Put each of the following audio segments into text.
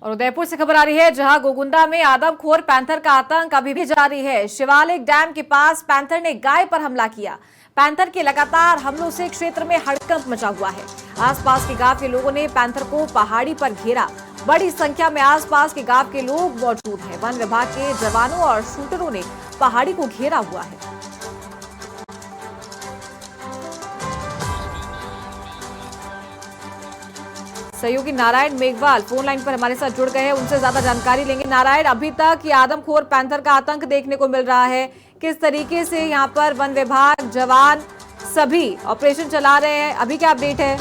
और उदयपुर से खबर आ रही है, जहां गोगुंडा में आदमखोर पैंथर का आतंक अभी भी जारी है। शिवालिक डैम के पास पैंथर ने गाय पर हमला किया। पैंथर के लगातार हमलों से क्षेत्र में हड़कंप मचा हुआ है। आसपास के गांव के लोगों ने पैंथर को पहाड़ी पर घेरा। बड़ी संख्या में आसपास के गांव के लोग मौजूद हैं। वन विभाग के जवानों और शूटरों ने पहाड़ी को घेरा हुआ है। सहयोगी नारायण मेघवाल फोन लाइन पर हमारे साथ जुड़ गए हैं, उनसे ज्यादा जानकारी लेंगे। नारायण, अभी तक ये आदमखोर पैंथर का आतंक देखने को मिल रहा है, किस तरीके से यहाँ पर वन विभाग जवान सभी ऑपरेशन चला रहे हैं, अभी क्या अपडेट है?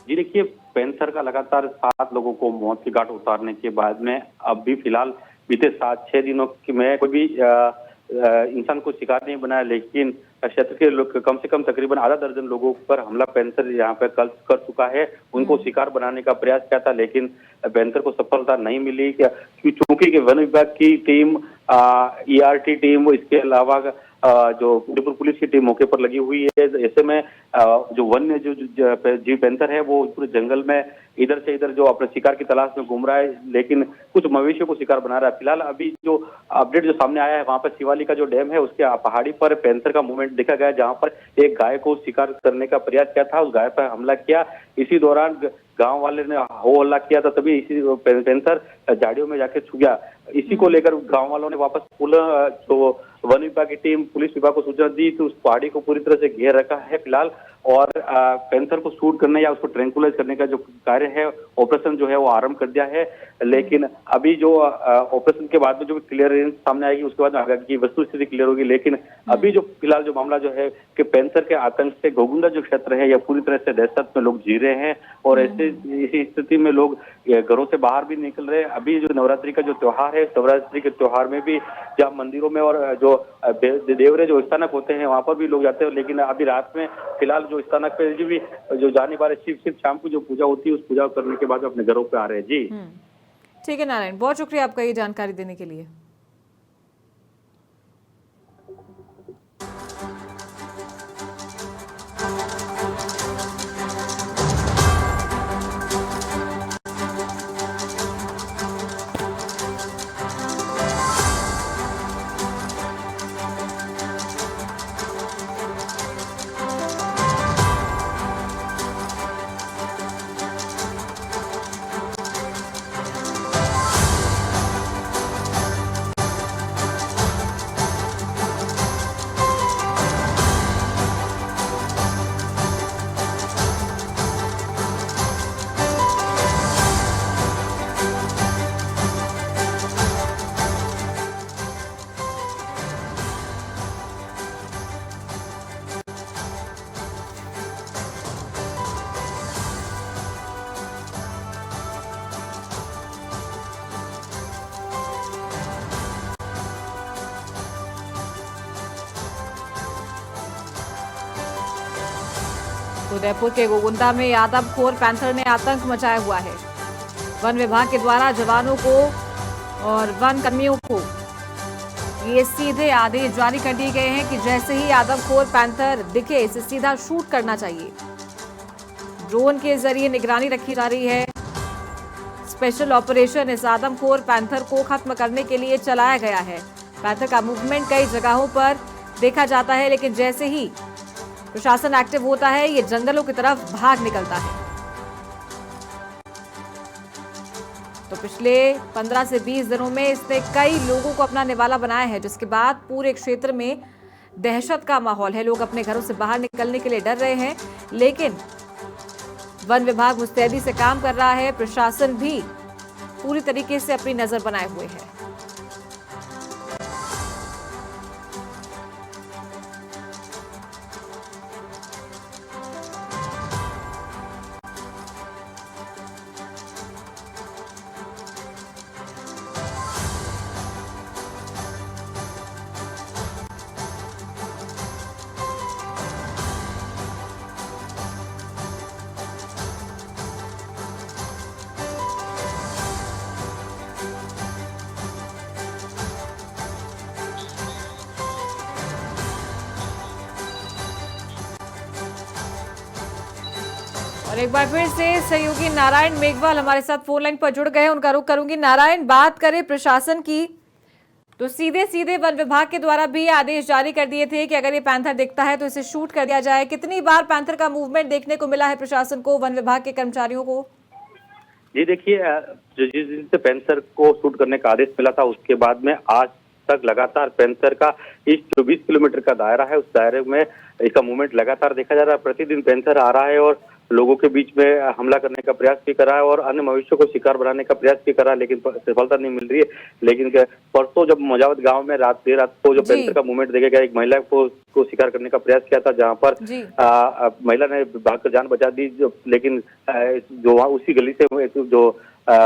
जी देखिए, पैंथर का लगातार 7 लोगों को मौत की घाट उतारने के बाद में अब भी फिलहाल बीते 7-6 दिनों में कोई भी इंसान को शिकार नहीं बनाया, लेकिन क्षेत्र के लोग कम से कम तकरीबन आधा दर्जन लोगों पर हमला पैंथर यहाँ पे कल कर चुका है। उनको शिकार बनाने का प्रयास किया था, लेकिन पैंथर को सफलता नहीं मिली, क्योंकि वन विभाग की टीम, ERT टीम, इसके अलावा जो उदयपुर पुलिस की टीम मौके पर लगी हुई है। ऐसे में जो वन्य जो जीव पैंथर है वो पूरे जंगल में इधर से इधर जो अपने शिकार की तलाश में घूम रहा है, लेकिन कुछ मवेशियों को शिकार बना रहा है। फिलहाल अभी जो अपडेट जो सामने आया है, वहां पर शिवालिक का जो डैम है उसके पहाड़ी पर पैंथर का मूवमेंट देखा गया, जहां पर एक गाय को शिकार करने का प्रयास किया था, उस गाय पर हमला किया। इसी दौरान गांव वाले ने हो हल्ला किया था, तभी इसी पैंथर झाड़ियों में जाके छुप गया। इसी को लेकर गांव वालों ने वापस जो वन विभाग की टीम पुलिस विभाग को सूचना दी, तो उस पहाड़ी को पूरी तरह से घेर रखा है फिलहाल, और पैंथर को शूट करने या उसको ट्रैंकुलाइज करने का जो कार्य है, ऑपरेशन जो है वो आरंभ कर दिया है। लेकिन अभी जो ऑपरेशन के बाद में जो क्लियरेंस सामने आएगी, उसके बाद आगे की वस्तु स्थिति क्लियर होगी। लेकिन अभी जो फिलहाल जो मामला जो है कि पैंथर के आतंक से गोगुंडा जो क्षेत्र है, यह पूरी तरह से दहशत में लोग जी रहे हैं, और इसी स्थिति में लोग घरों से बाहर भी निकल रहे हैं। अभी जो नवरात्रि का जो त्योहार है, नवरात्रि के त्योहार में भी जहाँ मंदिरों में और जो देवरे जो स्थानक होते हैं वहां पर भी लोग जाते हैं, लेकिन अभी रात में फिलहाल जो स्थानक पे भी जो जाने वाले सिर्फ शाम को जो पूजा होती है, उस पूजा करने के बाद अपने घरों पे आ रहे हैं। जी ठीक है नारायण, बहुत शुक्रिया आपका ये जानकारी देने के लिए। उदयपुर के गोगुंदा में आदमखोर पैंथर ने आतंक मचाया हुआ है। वन विभाग के द्वारा जवानों को और वन कर्मियों को ये सीधे आदेश जारी कर दिए गए हैं कि जैसे ही आदमखोर पैंथर दिखे, इसे सीधा शूट करना चाहिए। ड्रोन के जरिए निगरानी रखी जा रही है। स्पेशल ऑपरेशन इस आदमखोर पैंथर को खत्म करने के लिए चलाया गया है। पैंथर का मूवमेंट कई जगहों पर देखा जाता है, लेकिन जैसे ही प्रशासन एक्टिव होता है, ये जंगलों की तरफ भाग निकलता है। तो पिछले 15 से 20 दिनों में इसने कई लोगों को अपना निवाला बनाया है, जिसके बाद पूरे क्षेत्र में दहशत का माहौल है। लोग अपने घरों से बाहर निकलने के लिए डर रहे हैं, लेकिन वन विभाग मुस्तैदी से काम कर रहा है। प्रशासन भी पूरी तरीके से अपनी नजर बनाए हुए है। और एक बार फिर से सहयोगी नारायण मेघवाल हमारे साथ फोन लाइन पर जुड़ गए हैं, उनका रुख करूंगी। नारायण, बात करें प्रशासन की तो सीधे सीधे वन विभाग के द्वारा भी आदेश जारी कर दिए थे कि अगर ये पैंथर दिखता है तो इसे शूट कर दिया जाए। कितनी बार पैंथर का मूवमेंट देखने को मिला है प्रशासन को, वन विभाग के कर्मचारियों को? जी देखिए, जिस दिन से पैंथर को शूट करने का आदेश मिला था उसके बाद में आज तक लगातार पैंथर का इस 24 किलोमीटर का दायरा है, उस दायरे में इसका मूवमेंट लगातार देखा जा रहा है। प्रतिदिन पैंथर आ रहा है और लोगों के बीच में हमला करने का प्रयास भी कर रहा है और अन्य मवेशियों को शिकार बनाने का प्रयास भी कर रहा है, लेकिन सफलता नहीं मिल रही है। लेकिन परसों जब मजावत गांव में देर रात को जो पैंथर का मूवमेंट देखा गया, एक महिला को शिकार करने का प्रयास किया था, जहां पर महिला ने भागकर जान बचा दी, लेकिन जो वहाँ उसी गली से जो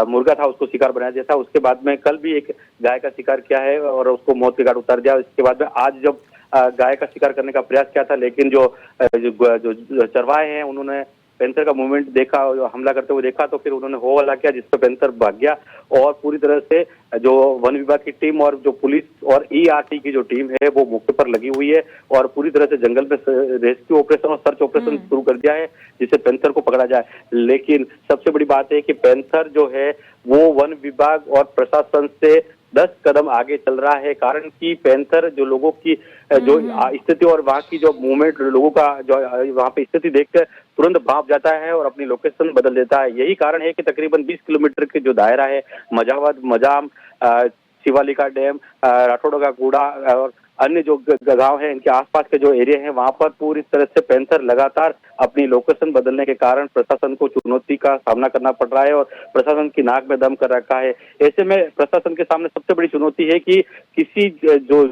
मुर्गा था उसको शिकार बनाया दिया था। उसके बाद में कल भी एक गाय का शिकार किया है और उसको मौत के घाट उतार दिया। इसके बाद में आज जब गाय का शिकार करने का प्रयास किया था, लेकिन जो चरवाहे हैं उन्होंने पैंथर का मूवमेंट देखा, हमला करते हुए देखा, तो फिर उन्होंने हो हल्ला किया, जिससे पैंथर भाग गया और पूरी तरह से जो वन विभाग की टीम और जो पुलिस और ERT की जो टीम है वो मौके पर लगी हुई है और पूरी तरह से जंगल में रेस्क्यू ऑपरेशन और सर्च ऑपरेशन शुरू कर दिया है, जिससे पैंथर को पकड़ा जाए। लेकिन सबसे बड़ी बात है कि पैंथर जो है वो वन विभाग और प्रशासन से 10 कदम आगे चल रहा है। कारण कि पैंथर जो लोगों की जो स्थिति और वहाँ की जो मूवमेंट, लोगों का जो वहाँ पे स्थिति देखकर तुरंत भाप जाता है और अपनी लोकेशन बदल देता है। यही कारण है कि तकरीबन 20 किलोमीटर के जो दायरा है, मजावत, मजाम, शिवालिका डैम, राठौड़ का कूड़ा और अन्य जो गांव है, इनके आसपास के जो एरिया है, वहां पर पूरी तरह से पैंथर लगातार अपनी लोकेशन बदलने के कारण प्रशासन को चुनौती का सामना करना पड़ रहा है और प्रशासन की नाक में दम कर रखा है। ऐसे में प्रशासन के सामने सबसे बड़ी चुनौती है कि किसी जो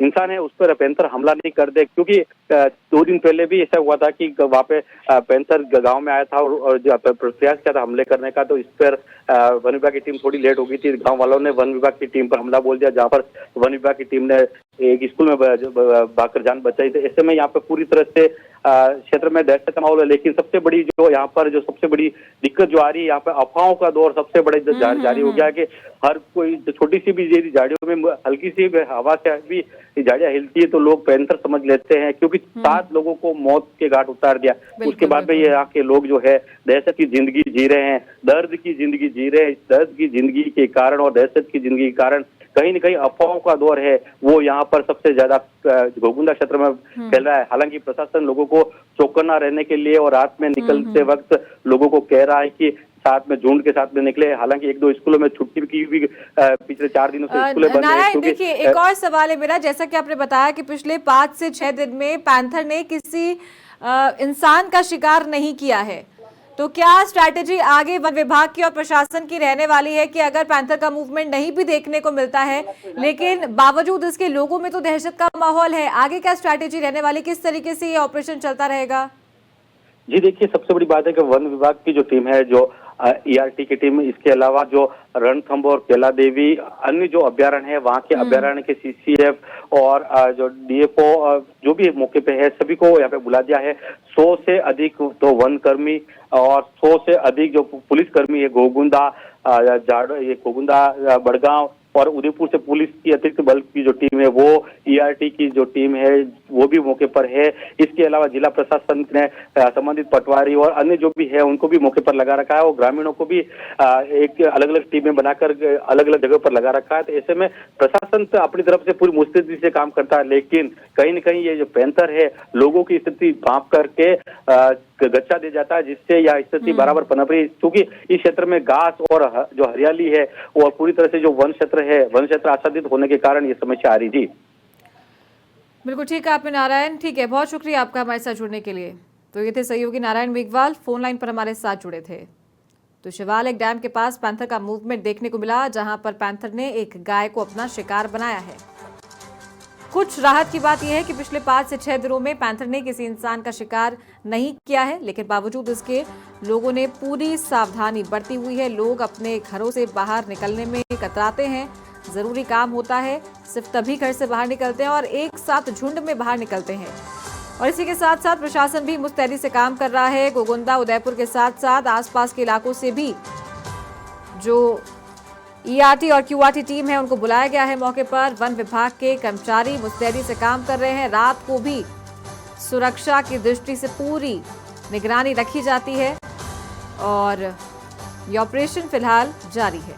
इंसान है उस पर पैंथर हमला नहीं कर दे, क्योंकि 2 दिन पहले भी ऐसा हुआ था कि वहाँ पे पैंथर गाँव में आया था और प्रयास किया था हमले करने का, तो इस पर वन विभाग की टीम थोड़ी लेट हो गई थी। गाँव वालों ने वन विभाग की टीम पर हमला बोल दिया, जहाँ पर वन विभाग की टीम ने एक स्कूल में भागकर जान बचाई थी। ऐसे में यहाँ पे पूरी तरह से क्षेत्र में दहशत का माहौल है। लेकिन सबसे बड़ी जो यहाँ पर जो सबसे बड़ी दिक्कत जो आ रही है, यहाँ पे अफवाहों का दौर सबसे बड़े जारी हो गया कि हर कोई छोटी सी भी झाड़ियों में हल्की सी हवा से भी झाड़ियां हिलती है तो लोग पैंथर समझ लेते हैं, क्योंकि 7 लोगों को मौत के घाट उतार दिया। उसके बाद में ये यहाँ के लोग जो है दहशत की जिंदगी जी रहे हैं, दर्द की जिंदगी जी रहे हैं। इस दर्द की जिंदगी के कारण और दहशत की जिंदगी के कारण कहीं न कहीं अफवाहों का दौर है, वो यहाँ पर सबसे ज्यादा घोगुंदा क्षेत्र में फैल रहा है। हालांकि प्रशासन लोगों को चौकन्ना रहने के लिए और रात में निकलते वक्त लोगों को कह रहा है कि साथ में झुंड के साथ में निकले। हालांकि 1-2 स्कूलों में छुट्टी की भी पिछले 4 दिनों से स्कूलें बंद हैं। देखिए, एक और सवाल है मेरा, जैसा कि आपने बताया कि पिछले 5 से 6 दिन में पैंथर ने किसी इंसान का शिकार नहीं किया है, तो क्या स्ट्रैटेजी आगे वन विभाग की और प्रशासन की रहने वाली है कि अगर पैंथर का मूवमेंट नहीं भी देखने को मिलता है, लेकिन बावजूद इसके लोगों में तो दहशत का माहौल है, आगे क्या स्ट्रैटेजी रहने वाली, किस तरीके से ये ऑपरेशन चलता रहेगा? जी देखिए, सबसे बड़ी बात है कि वन विभाग की जो टीम है, जो ERT की टीम, इसके अलावा जो रणथंभ और केला देवी अन्य जो अभ्यारण्य है, वहाँ के अभ्यारण्य के CCF और जो DFO जो भी मौके पे है, सभी को यहाँ पे बुला दिया है। 100 से अधिक तो वन कर्मी और 100 से अधिक जो पुलिस कर्मी है, घोगुंदा, बड़गांव और उदयपुर से पुलिस की अतिरिक्त बल की जो टीम है, वो ERT की जो टीम है वो भी मौके पर है। इसके अलावा जिला प्रशासन ने संबंधित पटवारी और अन्य जो भी है उनको भी मौके पर लगा रखा है और ग्रामीणों को भी एक अलग अलग टीमें बनाकर अलग अलग जगह पर लगा रखा है। तो ऐसे में प्रशासन तो अपनी तरफ से पूरी मुस्तैदी से काम करता है, लेकिन कहीं न कहीं ये जो पैंथर है लोगों की स्थिति भांप करके गच्चा दे जाता है, जिससे यह स्थिति बराबर पनप रही है। क्योंकि इस क्षेत्र में घास और जो हरियाली है और पूरी तरह से जो वन क्षेत्र आच्छादित होने के कारण ये समस्या आ रही थी। बिल्कुल ठीक है आपने नारायण, ठीक है, बहुत शुक्रिया आपका हमारे साथ जुड़ने के लिए। तो ये थे सहयोगी नारायण मेघवाल, फोन लाइन पर हमारे साथ जुड़े थे। तो शिवालिक डैम के पास पैंथर का मूवमेंट देखने को मिला, जहां पर पैंथर ने एक गाय को अपना शिकार बनाया है। कुछ राहत की बात यह है कि पिछले 5 से 6 दिनों में पैंथर ने किसी इंसान का शिकार नहीं किया है, लेकिन बावजूद इसके लोगों ने पूरी सावधानी बरती हुई है। लोग अपने घरों से बाहर निकलने में कतराते हैं, जरूरी काम होता है सिर्फ तभी घर से बाहर निकलते हैं और एक साथ झुंड में बाहर निकलते हैं। और इसी के साथ साथ प्रशासन भी मुस्तैदी से काम कर रहा है। घोगुंदा, उदयपुर के साथ साथ आसपास के इलाकों से भी जो ERT और QRT टीम है उनको बुलाया गया है मौके पर। वन विभाग के कर्मचारी मुस्तैदी से काम कर रहे हैं। रात को भी सुरक्षा की दृष्टि से पूरी निगरानी रखी जाती है। और ये ऑपरेशन फिलहाल जारी है।